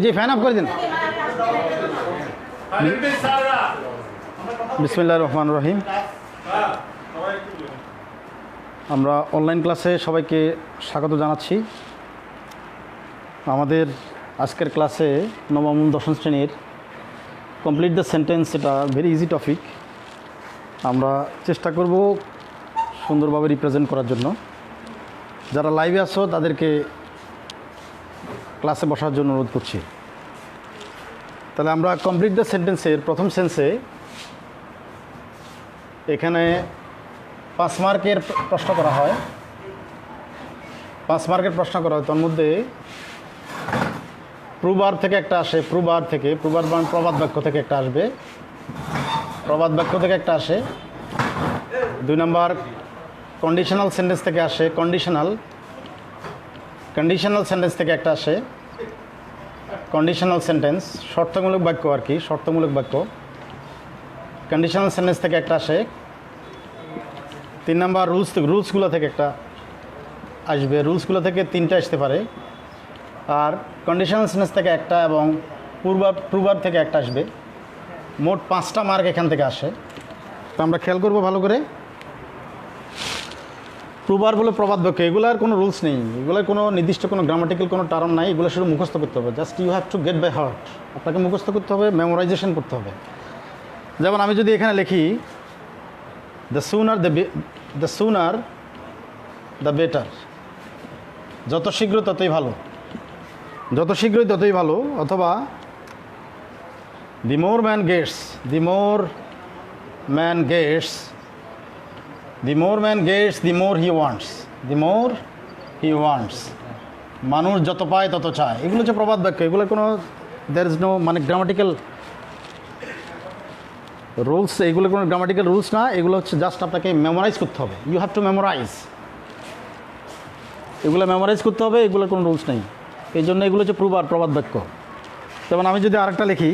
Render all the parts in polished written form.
G fan of করে দিন। বিসমিল্লাহির রহমানির রহিম। আমরা অনলাইন ক্লাসে সবাইকে স্বাগত জানাচ্ছি। আমাদের আজকের ক্লাসে নবম দশম শ্রেণীর কমপ্লিট দ্য সেন্টেন্স, এটা ভেরি ইজি টপিক। আমরা চেষ্টা করব সুন্দরভাবে রিপ্রেজেন্ট করার জন্য। যারা লাইভে আসো তাদেরকে ক্লাসে বসার জন্য অনুরোধ করছি। তাহলে আমরা কমপ্লিট দ্য সেন্টেন্সের প্রথম সেন্সে এখানে 5 মার্কের প্রশ্ন করা হয়। 5 মার্কের প্রশ্ন করা হয়, তার মধ্যে প্রুভার্ব থেকে একটা আসে, প্রুভার্ব মানে প্রবাদ বাক্য থেকে একটা আসবে, প্রবাদ বাক্য থেকে একটা আসে। 2 নম্বর কন্ডিশনাল সেন্টেন্স থেকে আসে, কন্ডিশনাল সেন্টেন্স থেকে একটা আসে, কন্ডিশনাল সেন্টেন্স শর্তমূলক বাক্য আর কি, শর্তমূলক বাক্য। কন্ডিশনাল সেন্টেন্স থেকে একটা আসে। 3 নম্বর রুলসগুলো থেকে একটা আসবে, রুলসগুলো থেকে 3টা আসতে পারে। আর কন্ডিশনাল সেন্টেন্স থেকে একটা এবং প্রুভার্ব থেকে একটা আসবে। মোট 5টা মার্ক এখান থেকে আসে। তো আমরা খেয়াল করবো ভালো করে। প্রুভার্ব বলে প্রবাদ বাক্য, এগুলোর কোনো রুলস নেই, এগুলোর কোনো নির্দিষ্ট কোনো গ্রামাটিক্যাল কোনো টার্ম নাই, এগুলো শুধু মুখস্থ করতে হবে। Just you have to get by heart, আপনাকে মুখস্থ করতে হবে, মেমোরাইজেশন করতে হবে। যেমন আমি যদি এখানে লিখি দ্য সুনার দ্য বেটার, যত শীঘ্র ততই ভালো, যত শীঘ্রই ততই ভালো। অথবা the more man gets, the more man gets, the more man gets the more he wants, the more he wants. মানুষ যত পায় তত চায়। এগুলো হচ্ছে প্রবাদ বাক্য। এগুলো কোনো দ্যার ইজ নো মানে গ্রামাটিক্যাল রুলস, এগুলো কোনো গ্রামাটিক্যাল রুলস না, এগুলো হচ্ছে জাস্ট আপনাকে মেমোরাইজ করতে হবে। ইউ হ্যাভ টু মেমোরাইজ, এগুলো মেমোরাইজ করতে হবে, এগুলো কোনো রুলস নেই। এই জন্য এগুলো হচ্ছে প্রবাদ বাক্য। যেমন আমি যদি আরেকটা লিখি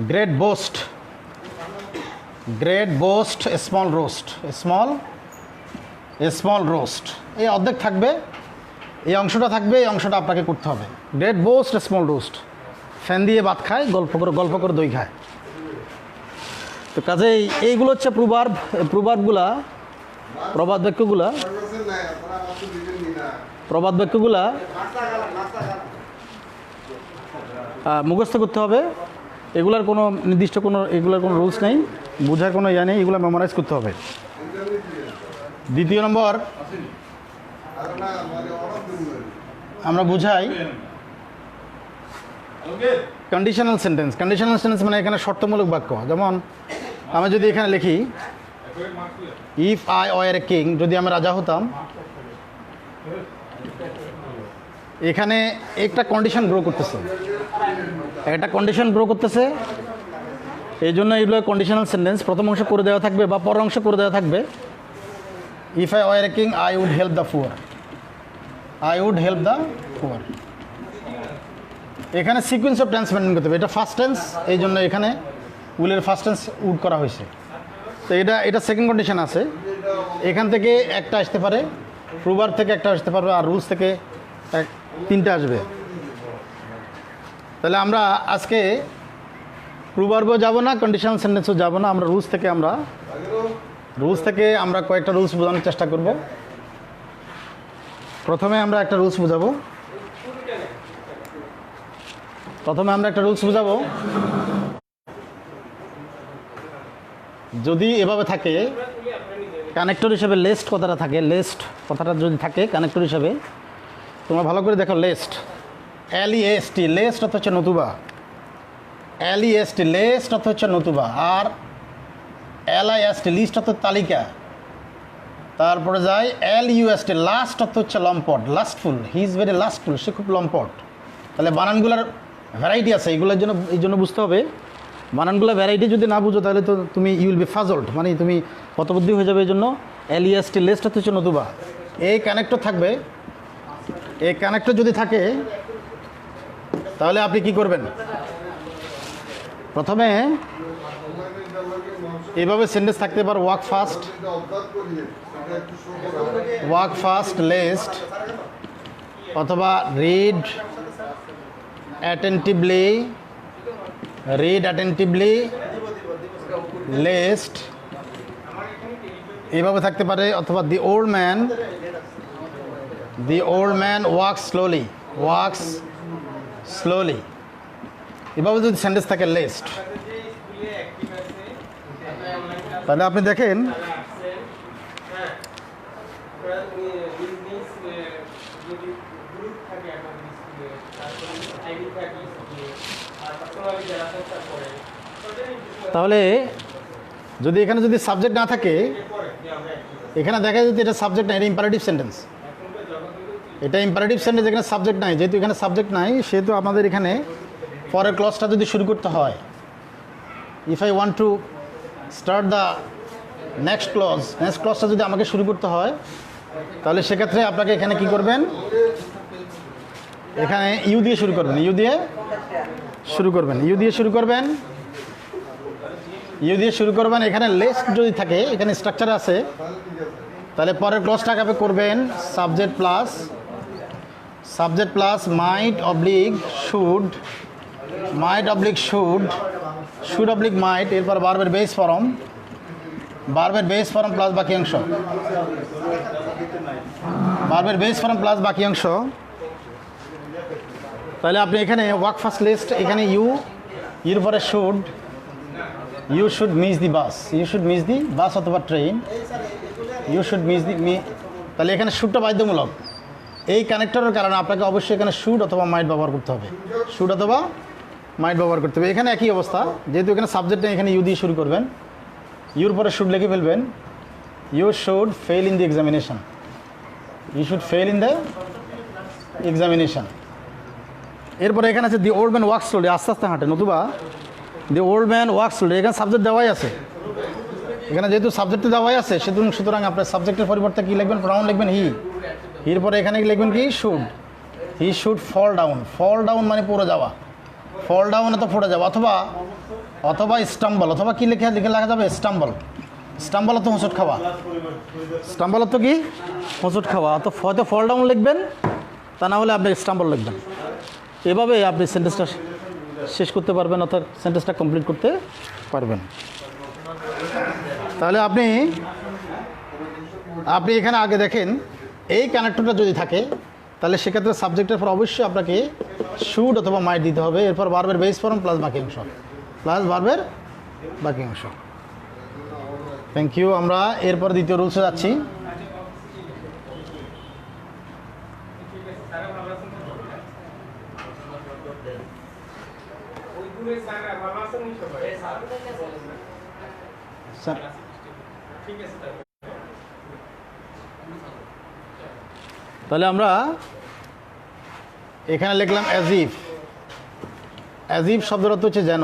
great boast, great boast small roast, small roast, এই অর্ধেক থাকবে, এই অংশটা থাকবে, এই অংশটা আপনাকে করতে হবে। গ্রেট বোস্ট স্মল রোস্ট, ফ্যান দিয়ে ভাত খায়, গল্প করে দই খায়। তো কাজেই এইগুলো হচ্ছে প্রবাদ বাক্যগুলা মুখস্থ করতে হবে। এগুলার কোনো নির্দিষ্ট এগুলোর কোনো রুলস নেই, বোঝার কোনো ইয়া নেই, এগুলো মেমোরাইজ করতে হবে। 2 নম্বর আমরা বুঝাই কন্ডিশনাল সেন্টেন্স। কন্ডিশনাল সেন্টেন্স মানে এখানে শর্তমূলক বাক্য। যেমন আমি যদি এখানে লিখি if I were a king, যদি আমি রাজা হতাম, এখানে একটা কন্ডিশন গ্রো করতেছে, একটা কন্ডিশন গ্রো করতেছে, এই জন্য এগুলো কন্ডিশনাল সেন্টেন্স। প্রথম অংশ করে দেওয়া থাকবে বা পরের অংশ করে দেওয়া থাকবে if I were a king I would help the poor, I would help the poor. এখানে সিকোয়েন্স অফ টেন্স মেনটেন করতে হবে। এটা ফার্স্ট টেন্স, এই জন্য এখানে উইলের ফার্স্ট টেন্স উড করা হয়েছে। তো এটা সেকেন্ড কন্ডিশন আছে, এখান থেকে একটা আসতে পারে, প্রুভার্ব থেকে একটা আসতে পারবে, আর রুলস থেকে 3টা আসবে। তাহলে আমরা আজকে প্রুভার্বও যাব না, কন্ডিশনাল সেন্টেন্সও যাব না, আমরা রুলস থেকে আমরা কয়েকটা রুলস বোঝানোর চেষ্টা করব। প্রথমে আমরা একটা রুলস বোঝাবো, যদি এভাবে থাকে কানেক্টর হিসেবে লেস্ট কথাটা থাকে, লেস্ট কথাটা যদি থাকে কানেক্টর হিসেবে, তোমরা ভালো করে দেখো লেস্ট, LEST, লেস্ট অর্থ হচ্ছে নতুবা, LEST লেস্ট অর্থ হচ্ছে নতুবা, আর LIST লিস্ট অর্থ তালিকা, তারপরে যায় LUST লাস্ট অর্থ হচ্ছে লম্পট, লাস্টফুল, হি ইজ ভেরি লাস্টফুল, সে খুব লম্পট। তাহলে বানানগুলোর ভ্যারাইটি আছে, এই জন্য বুঝতে হবে। বানানগুলো ভ্যারাইটি যদি না বুঝো তাহলে তো তুমি ইউ উইল বি ফাজল্ড, মানে তুমি হতবুদ্ধি হয়ে যাবে। এই জন্য LEST লেস্ট অর্থ হচ্ছে নতুবা। এই কানেক্টর থাকবে, এই কানেক্টর যদি থাকে তাহলে আপনি কি করবেন? প্রথমে এইভাবে সেন্টেন্স থাকতে পারে, ওয়াক ফাস্ট লেস্ট, অথবা রিড অ্যাটেন্টিভলি, লিস্ট এভাবে থাকতে পারে, অথবা দি ওল্ড ম্যান ওয়াক্স স্লোলি, এভাবে যদি সেন্টেন্স থাকে লিস্ট, তাহলে আপনি দেখেন তাহলে যদি এখানে যদি সাবজেক্ট না থাকে, এখানে দেখা যায় যদি এটা সাবজেক্ট নাই, এটা ইম্পারেটিভ সেন্টেন্স, এখানে সাবজেক্ট নাই। যেহেতু এখানে সাবজেক্ট নাই, সেহেতু আমাদের এখানে পরের ক্লজটা যদি শুরু করতে হয়, if I want to start the next ক্লজটা যদি আমাকে শুরু করতে হয়, তাহলে সেক্ষেত্রে আপনাকে এখানে কি করবেন, এখানে ইউ দিয়ে শুরু করবেন, ইউ দিয়ে শুরু করবেন। এখানে লিস্ট যদি থাকে, এখানে স্ট্রাকচার আছে, তাহলে পরের ক্লজটাকে আপনি করবেন subject plus might oblique should, might, এরপর ভার্বের বেস ফর্ম প্লাস বাকি অংশ, তাহলে আপনি এখানে ওয়ার্ক ফার্স্ট লিস্ট, এখানে ইউর পরে ইউ শুড মিস দি বাস, অথবা ট্রেন, তাহলে এখানে শুডটা বাধ্যতামূলক। এই কানেক্টরের কারণে আপনাকে অবশ্যই এখানে শুড অথবা মাইট ব্যবহার করতে হবে, এখানে একই অবস্থা, যেহেতু এখানে সাবজেক্ট নেই, এখানে ইউ দিয়ে শুরু করবেন, ইউর পরে শুড লিখে ফেলবেন, you should fail in the examination, এরপরে এখানে আছে the old man walks slowly, আস্তে আস্তে হাঁটে, নতুবা the old man walks slowly, এখানে সাবজেক্ট দেওয়াই আছে, এখানে যেহেতু সাবজেক্টে দেওয়াই আছে, সুতরাং আপনার সাবজেক্টের পরিবর্তে কী লিখবেন, প্রনাউন লিখবেন হির পরে এখানে লিখবেন কি হি শুড ফল ডাউন মানে পড়ে যাওয়া, তো পড়ে যাওয়া, অথবা স্টাম্বল, অথবা কি লিখে লেখা যাবে স্টাম্বল তো হোঁচট খাওয়া, হয়তো ফল ডাউন লিখবেন, তা না হলে আপনি স্টাম্বল লিখবেন। এভাবে আপনি সেন্টেন্সটা শেষ করতে পারবেন, অর্থাৎ সেন্টেন্সটা কমপ্লিট করতে পারবেন। তাহলে আপনি এখানে আগে দেখেন, এই কানেক্টরটা যদি থাকে, তাহলে সেক্ষেত্রে সাবজেক্টের পর অবশ্যই আপনাকে শুড অথবা মাইট দিতে হবে, এরপর ভার্বের বেস ফর্ম প্লাস বাকি অংশ। Thank you. আমরা এরপর দ্বিতীয় রুলসে যাচ্ছি। তাহলে আমরা এখানে লিখলাম অ্যাজিভ শব্দের অর্থ হচ্ছে যেন।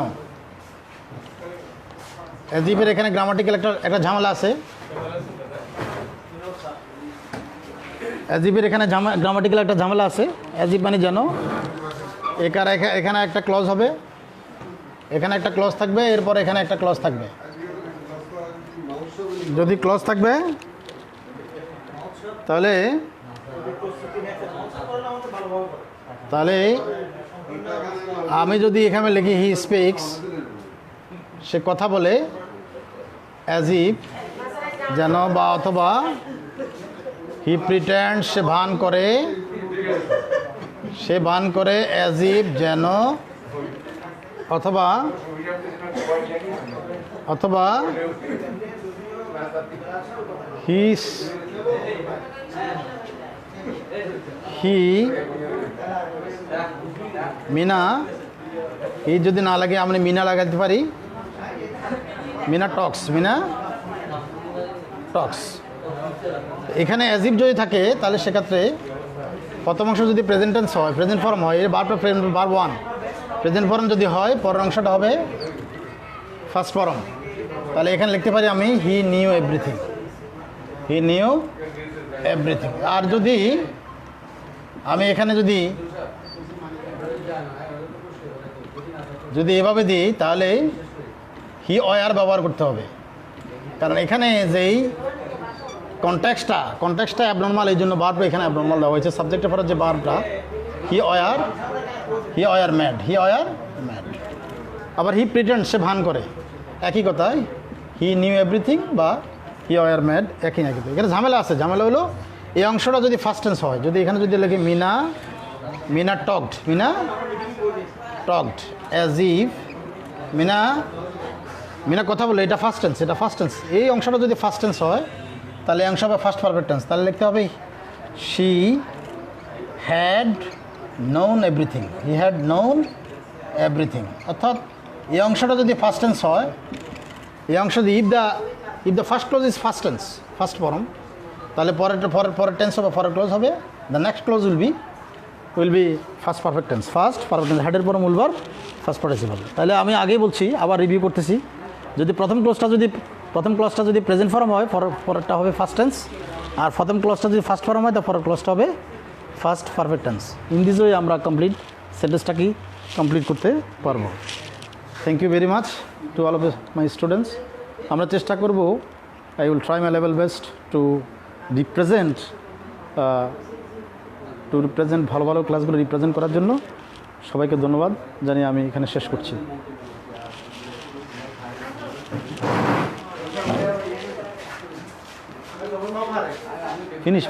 অ্যাজিভের এখানে গ্রামাটিক্যাল একটা ঝামেলা আছে, অ্যাজিভ মানে যেন। এখানে একটা ক্লজ হবে, এখানে একটা ক্লজ থাকবে, এরপর এখানে একটা ক্লজ থাকবে। যদি ক্লজ থাকবে তাহলে আমি যদি এখানে লিখি হি স্পিক্স, সে কথা বলে, অ্যাজ ইফ যেন, বা অথবা হি প্রিটেন্ড সে ভান করে, অ্যাজ ইফ যেন, অথবা হি মিনা, হি যদি না লাগে আমরা মিনা লাগাতে পারি, মিনা টক্স। এখানে অ্যাজিভ যদি থাকে তাহলে সেক্ষেত্রে প্রথম অংশ যদি প্রেজেন্ট টেন্স হয়, প্রেজেন্ট ফর্ম হয়, এর ভার্ব 1 প্রেজেন্ট ফর্ম যদি হয়, পরের অংশটা হবে ফার্স্ট ফর্ম। তাহলে এখানে লিখতে পারি আমি হি নিউ এভরিথিং। আর যদি আমি এখানে যদি এভাবে দিই, তাহলে হি ওয়ার ব্যবহার করতে হবে, কারণ এখানে যেই কনটেক্সটটা অ্যাবনর্মাল, এই জন্য বার্বটা এখানে অ্যাবনর্মাল দেওয়া হয়েছে। সাবজেক্টের পরে যে বার্বটা হি অয়ার ম্যাড, আবার হি প্রিটেন্ড, সে ভান করে, একই কথায় হি নিউ এভরিথিং বা হি অয়ার ম্যাড একই তো। এখানে ঝামেলা আছে। ঝামেলা হলো এই অংশটা যদি ফার্স্ট টেন্স হয়, যদি এখানে যদি লেখে Meena talked as if Meena কথা বলে, এটা ফার্স্ট টেন্স। এই অংশটা যদি ফার্স্ট টেন্স হয় তাহলে এই অংশ হবে ফার্স্ট পারফেক্ট টেন্স। তাহলে লিখতে হবে শি হ্যাড নোন এভরিথিং, অর্থাৎ এই অংশটা যদি ফার্স্ট টেন্স হয়, এই অংশ যদি if the first clause is first tense, first form, তাহলে পরের টেন্স হবে, পরের ক্লোজ হবে, the next clause will be first perfect tense, হেডের পর মূল ভার্ব, ফার্স্ট পার্টিসিপল। তাহলে আমি আগেই বলছি, আবার রিভিউ করতেছি, যদি প্রথম ক্লজটা যদি প্রেজেন্ট ফর্ম হয়, পরেরটা হবে ফার্স্ট টেন্স, আর প্রথম ক্লজটা যদি ফার্স্ট ফর্ম হয়, তো পরের ক্লজটা হবে first perfect tense. In this way আমরা সেন্টেন্সটা কি কমপ্লিট করতে পারবো। Thank you very much to all of my students. আমরা চেষ্টা করব, I will try my level best to represent ভালো ভালো ক্লাসগুলো রিপ্রেজেন্ট করার জন্য। সবাইকে ধন্যবাদ জানিয়ে আমি এখানে শেষ করছি। ফিনিশ